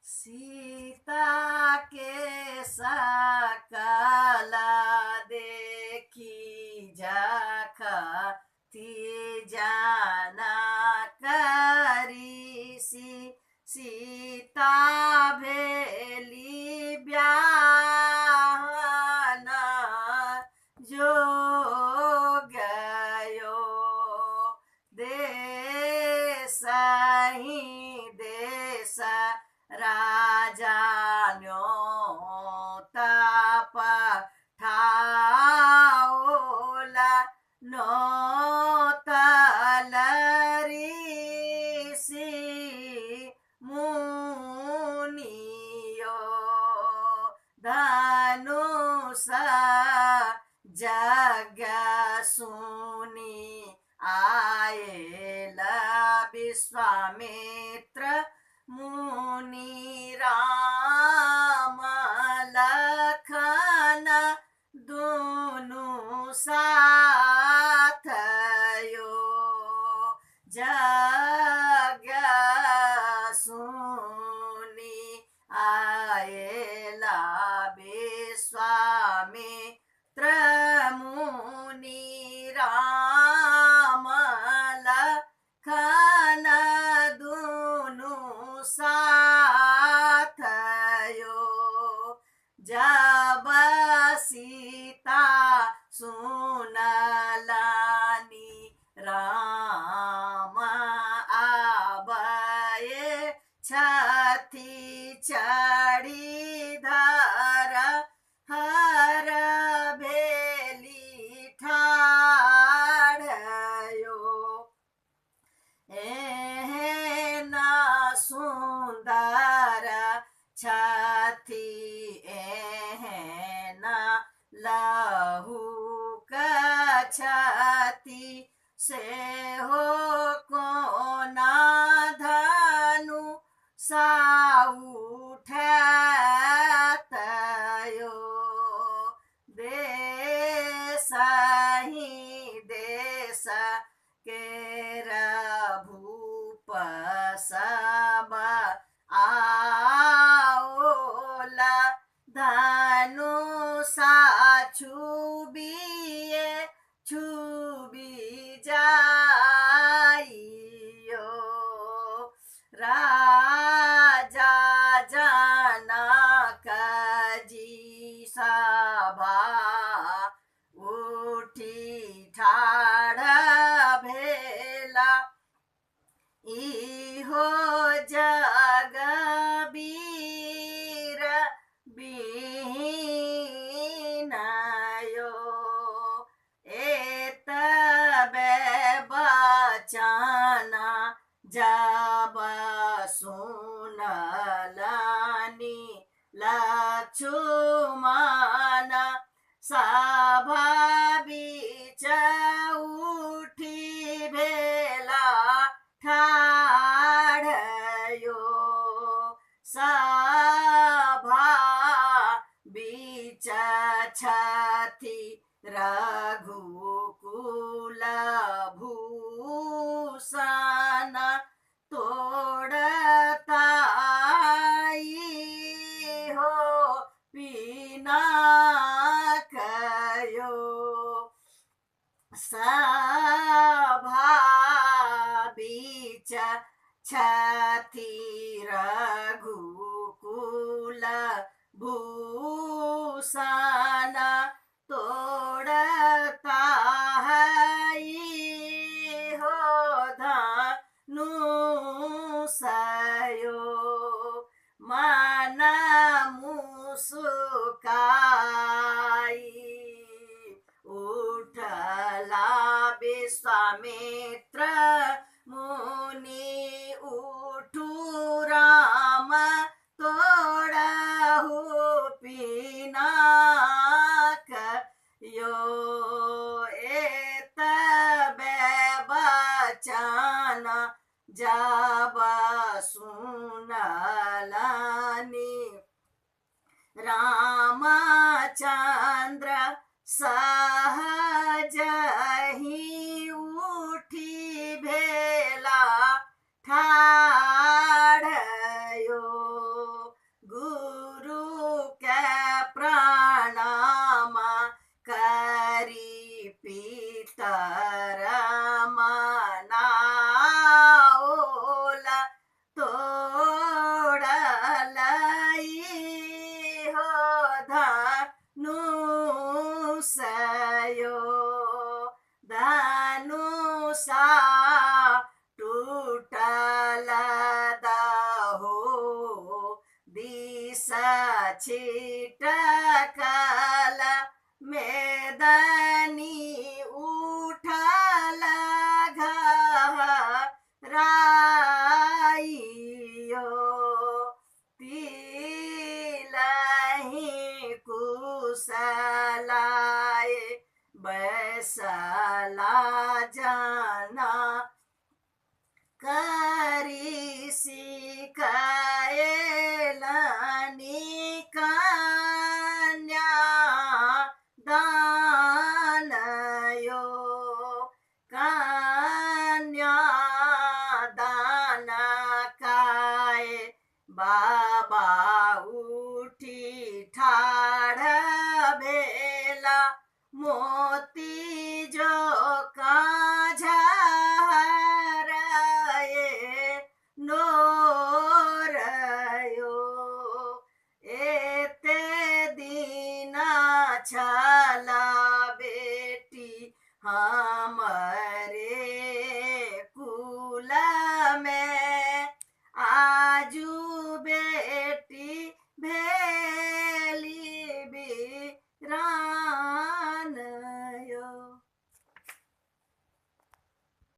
सीता के सकला देखी झखती जाना करी सीता भेली ब्याहना जो गयो देश ही देश राजा न्योता पठाओला नोतल ऋषि मुनियो धनुष जग सुनी आयल विश्वामित्र मुनि राम लखन दुनु साथ यो जग सुनी आयला विश्वामित्र मुनि राम लखन दुनु साथ यो जब सीता सुनलानी राम आबये छथि चढ़ी धर हर भेली ठाढ़ यो एहन सुंदर छथि एहन लहुक छथि से हो कोना धनु साउठत यो देश ही देश केर भूप सब आओला धनुषा छुबी जाइयो राजा जनक जी सभा उठी ठाढ़ भेला इहो जगबीर बीनायो एतबे बचना जब सुनलानी लक्ष्मण सभा बीच उठी भेला ठाढ़ यो सभा बीच छथि रघुकुल भूषण तोड़ताई हो पिनाकयो सभा बीच छथि रघुकुल भूषण तोड़ता है हो धनुषयो मन मुस्काई उठला विश्वामित्र मुनि उठू राम तोड़हु पिनाक यो एतबे बचन जब सुनलानी रामचंद्र सहज ही उठी भेला ठाड़ यो छिटकल मेदनी उठल घराइयो तिलहि कुशलाय बैसला जना करी सिकायलनि कन्या दानयो कन्या दान काय बाबा